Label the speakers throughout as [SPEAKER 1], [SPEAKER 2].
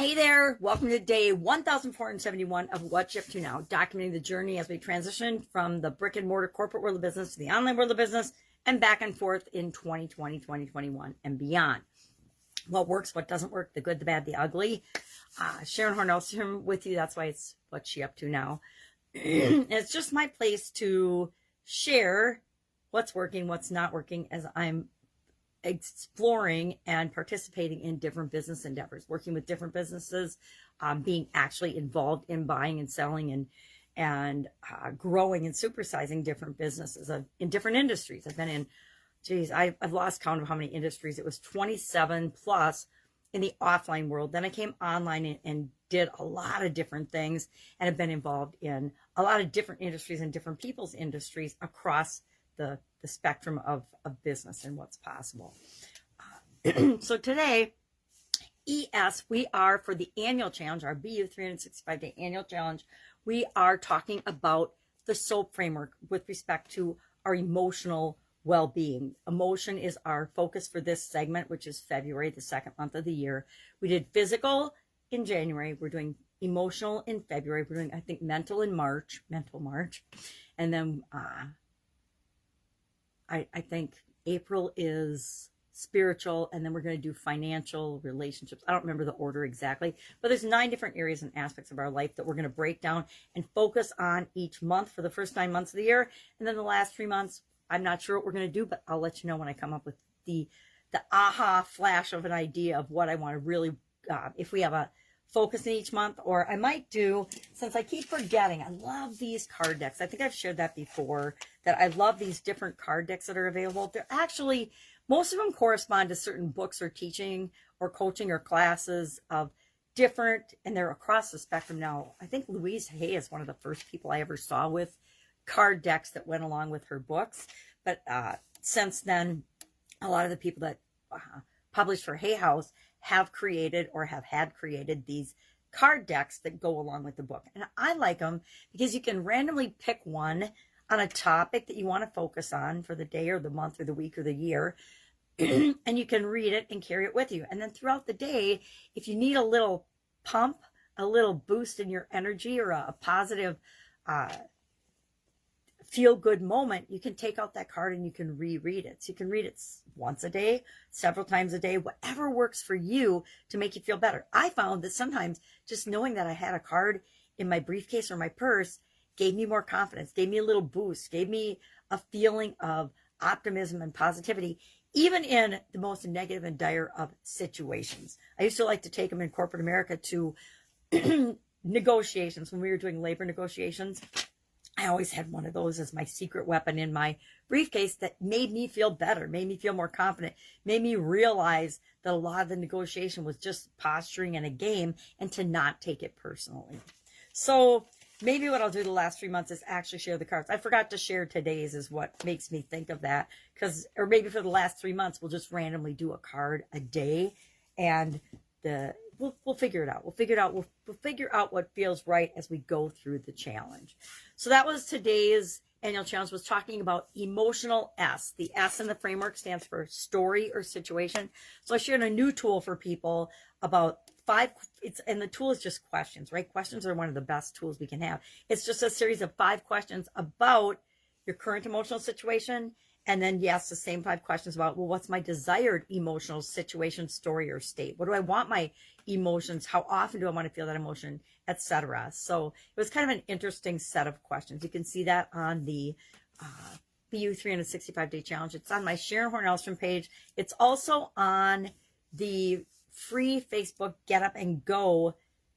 [SPEAKER 1] Hey there, welcome to day 1471 of What's Up to Now, documenting the journey as we transition from the brick and mortar corporate world of business to the online world of business and back and forth in 2020, 2021, and beyond. What works, what doesn't work, the good, the bad, the ugly. Sharon Horne-Ellstrom with you. That's why it's What's She Up To Now. It's just my place to share what's working, what's not working as I'm exploring and participating in different business endeavors, working with different businesses, being actually involved in buying and selling and growing and supersizing different businesses in different industries. I've been in, I've lost count of how many industries. It was 27 plus in the offline world. Then I came online and did a lot of different things and have been involved in a lot of different industries and different people's industries across the spectrum of business and what's possible. So today, we are for the annual challenge, our BU 365-day annual challenge, we are talking about the SOAP framework with respect to our emotional well-being. Emotion is our focus for this segment, which is February, the second month of the year. We did physical in January. We're doing emotional in February. We're doing, I think, mental March. And then I think April is spiritual, and then we're going to do financial, relationships. I don't remember the order exactly, but there's 9 different areas and aspects of our life that we're going to break down and focus on each month for the first 9 months of the year. And then the last 3 months, I'm not sure what we're going to do, but I'll let you know when I come up with the aha flash of an idea of what I want to really, if we have a focus in each month, or I might do, since I keep forgetting, I love these card decks. I think I've shared that before, that I love these different card decks that are available. They're actually, most of them correspond to certain books or teaching or coaching or classes of different, and they're across the spectrum now. I think Louise Hay is one of the first people I ever saw with card decks that went along with her books. But since then, a lot of the people that published for Hay House have created or have had created these card decks that go along with the book. And I like them because you can randomly pick one on a topic that you want to focus on for the day or the month or the week or the year. And you can read it and carry it with you. And then throughout the day, if you need a little pump, a little boost in your energy, or a positive feel-good moment, you can take out that card and you can reread it. So you can read it once a day, several times a day, whatever works for you to make you feel better. I found that sometimes just knowing that I had a card in my briefcase or my purse gave me more confidence, gave me a little boost, gave me a feeling of optimism and positivity, even in the most negative and dire of situations. I used to like to take them in corporate America to negotiations. When we were doing labor negotiations, I always had one of those as my secret weapon in my briefcase that made me feel better, made me feel more confident, made me realize that a lot of the negotiation was just posturing and a game, and to not take it personally. So maybe what I'll do the last 3 months is actually share the cards. I forgot to share today's is what makes me think of that. Or maybe for the last 3 months, we'll just randomly do a card a day, and we'll figure it out. We'll figure out what feels right as we go through the challenge. So that was today's annual challenge, was talking about emotional S. The S in the framework stands for story or situation. So I shared a new tool for people about 5, and the tool is just questions, right? Questions are one of the best tools we can have. It's just a series of 5 questions about your current emotional situation. And then, yes, the same 5 questions about, well, what's my desired emotional situation, story, or state? What do I want my emotions? How often do I want to feel that emotion, etc.? So it was kind of an interesting set of questions. You can see that on the BU 365-day challenge. It's on my Sharon Horne-Ellstrom page. It's also on the free Facebook Get Up and Go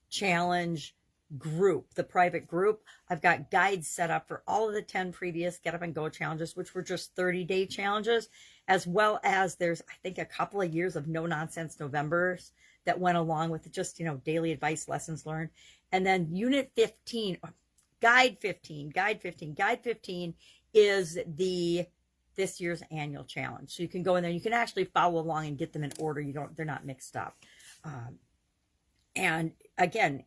[SPEAKER 1] challenge group, the private group. I've got guides set up for all of the 10 previous Get Up and Go challenges, which were just 30-day challenges, as well as there's, I think, a couple of years of no nonsense Novembers that went along with just, daily advice, lessons learned. And then unit 15, guide 15 is this year's annual challenge. So you can go in there, you can actually follow along and get them in order. They're not mixed up. And again,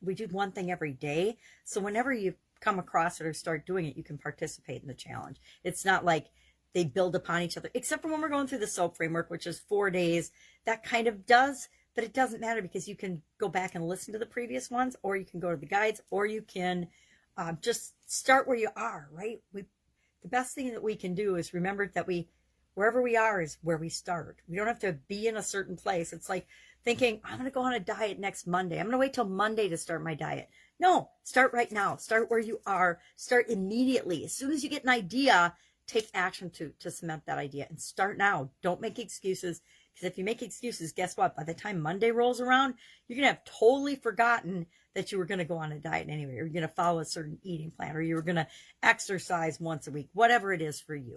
[SPEAKER 1] we do one thing every day. So whenever you come across it or start doing it, you can participate in the challenge. It's not like they build upon each other, except for when we're going through the SOAP framework, which is 4 days. That kind of does, but it doesn't matter because you can go back and listen to the previous ones, or you can go to the guides, or you can just start where you are, right? The best thing that we can do is remember that wherever we are is where we start. We don't have to be in a certain place. It's like thinking, I'm going to go on a diet next Monday. I'm going to wait till Monday to start my diet. No, start right now. Start where you are. Start immediately. As soon as you get an idea, take action to cement that idea, and start now. Don't make excuses, because if you make excuses, guess what? By the time Monday rolls around, you're going to have totally forgotten that you were going to go on a diet anyway, or you're going to follow a certain eating plan, or you were going to exercise once a week, whatever it is for you.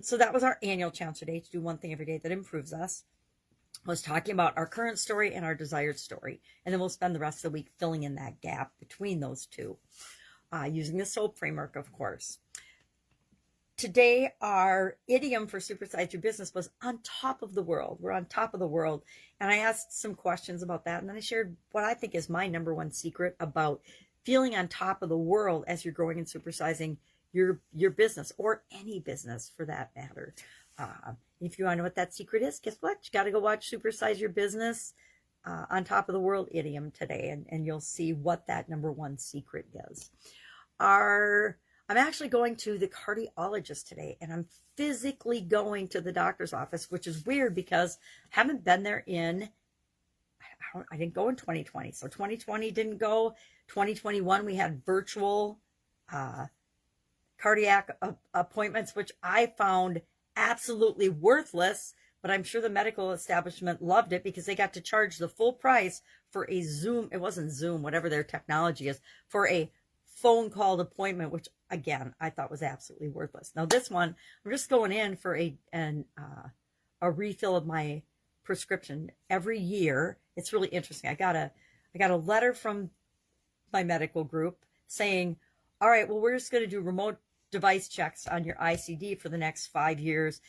[SPEAKER 1] So that was our annual challenge today, to do one thing every day that improves us. I was talking about our current story and our desired story, and then we'll spend the rest of the week filling in that gap between those two, using the SOAP framework, of course. Today, our idiom for Supersize Your Business was on top of the world. We're on top of the world. And I asked some questions about that. And then I shared what I think is my number one secret about feeling on top of the world as you're growing and supersizing your business, or any business for that matter. If you want to know what that secret is, guess what? You got to go watch Supersize Your Business on top of the world idiom today. And you'll see what that number one secret is. I'm actually going to the cardiologist today, and I'm physically going to the doctor's office, which is weird because I haven't been there I didn't go in 2020. So 2020 didn't go. 2021, we had virtual cardiac appointments, which I found absolutely worthless, but I'm sure the medical establishment loved it because they got to charge the full price for a Zoom. It wasn't Zoom, whatever their technology is, for a phone called appointment, which again, I thought was absolutely worthless. Now this one, I'm just going in for a refill of my prescription every year. It's really interesting. I got a letter from my medical group saying, all right, well, we're just going to do remote device checks on your ICD for the next 5 years.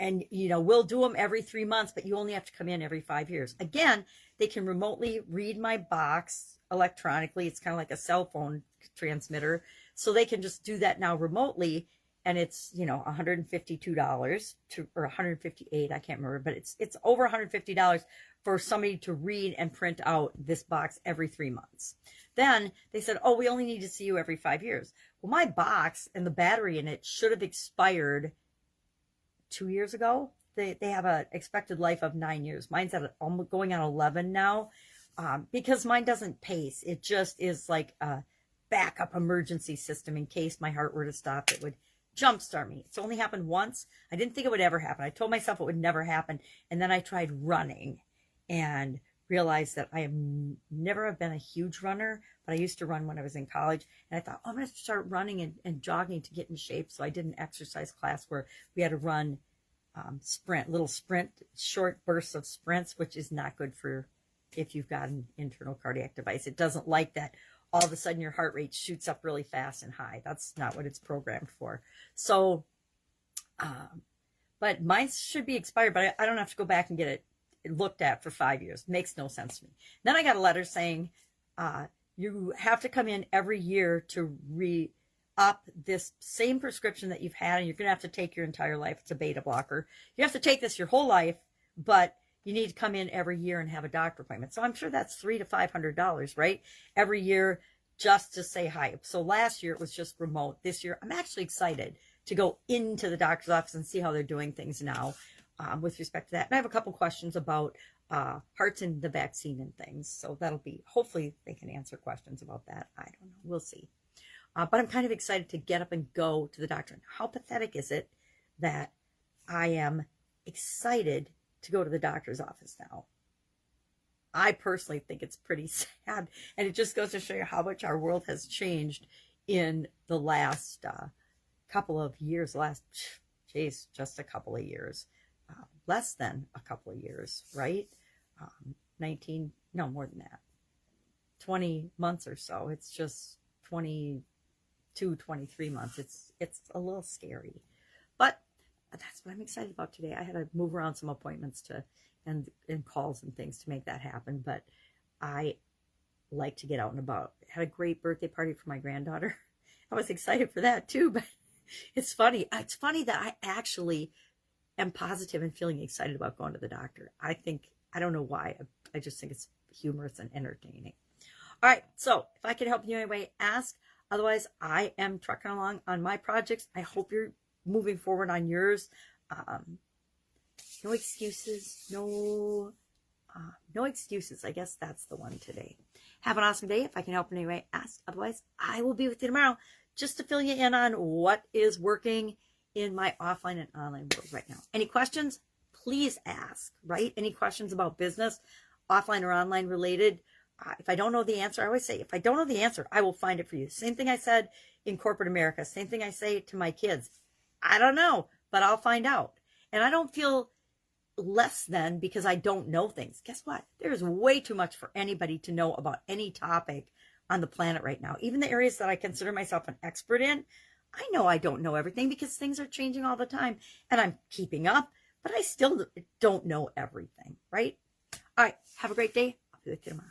[SPEAKER 1] And, we'll do them every 3 months, but you only have to come in every 5 years. Again, they can remotely read my box electronically. It's kind of like a cell phone transmitter. So they can just do that now remotely. And it's, $152 or $158. I can't remember, but it's over $150 for somebody to read and print out this box every 3 months. Then they said, oh, we only need to see you every 5 years. Well, my box and the battery in it should have expired 2 years ago. They have an expected life of 9 years. Mine's almost going on 11 now, because mine doesn't pace. It just is like a backup emergency system in case my heart were to stop. It would jumpstart me. It's only happened once. I didn't think it would ever happen. I told myself it would never happen. And then I tried running and realized that I have never have been a huge runner, but I used to run when I was in college. And I thought, oh, I'm going to start running and jogging to get in shape. So I did an exercise class where we had to run little short bursts of sprints, which is not good for if you've got an internal cardiac device. It doesn't like that all of a sudden your heart rate shoots up really fast and high. That's not what it's programmed for. So, but mine should be expired, but I don't have to go back and get it looked at for 5 years. Makes no sense to me. Then I got a letter saying, you have to come in every year to re-up this same prescription that you've had, and you're going to have to take your entire life. It's a beta blocker. You have to take this your whole life, but you need to come in every year and have a doctor appointment. So I'm sure that's $300 to $500, right? Every year just to say hi. So last year it was just remote. This year I'm actually excited to go into the doctor's office and see how they're doing things now with respect to that. And I have a couple questions about hearts and the vaccine and things. So that'll be, hopefully they can answer questions about that. I don't know. We'll see. But I'm kind of excited to get up and go to the doctor. And how pathetic is it that I am excited to go to the doctor's office now? I personally think it's pretty sad. And it just goes to show you how much our world has changed in the last couple of years. Just a couple of years. Less than a couple of years, right? 19, no, more than that. 20 months or so. It's just 22, 23 months. It's a little scary. But that's what I'm excited about today. I had to move around some appointments and calls and things to make that happen. But I like to get out and about. Had a great birthday party for my granddaughter. I was excited for that too. But it's funny. It's funny that I actually am positive and feeling excited about going to the doctor. I think I don't know why. I just think it's humorous and entertaining. All right, so if I can help you in any way, ask. Otherwise, I am trucking along on my projects. I hope you're moving forward on yours. No excuses. No excuses. I guess that's the one today. Have an awesome day. If I can help in any way, ask. Otherwise, I will be with you tomorrow just to fill you in on what is working in my offline and online world right now. Any questions? Please ask, right? Any questions about business, offline or online related? If I don't know the answer, I always say, if I don't know the answer, I will find it for you. Same thing I said in corporate America. Same thing I say to my kids. I don't know, but I'll find out. And I don't feel less than because I don't know things. Guess what? There's way too much for anybody to know about any topic on the planet right now. Even the areas that I consider myself an expert in, I know I don't know everything because things are changing all the time and I'm keeping up, but I still don't know everything, right? All right. Have a great day. I'll be with you tomorrow.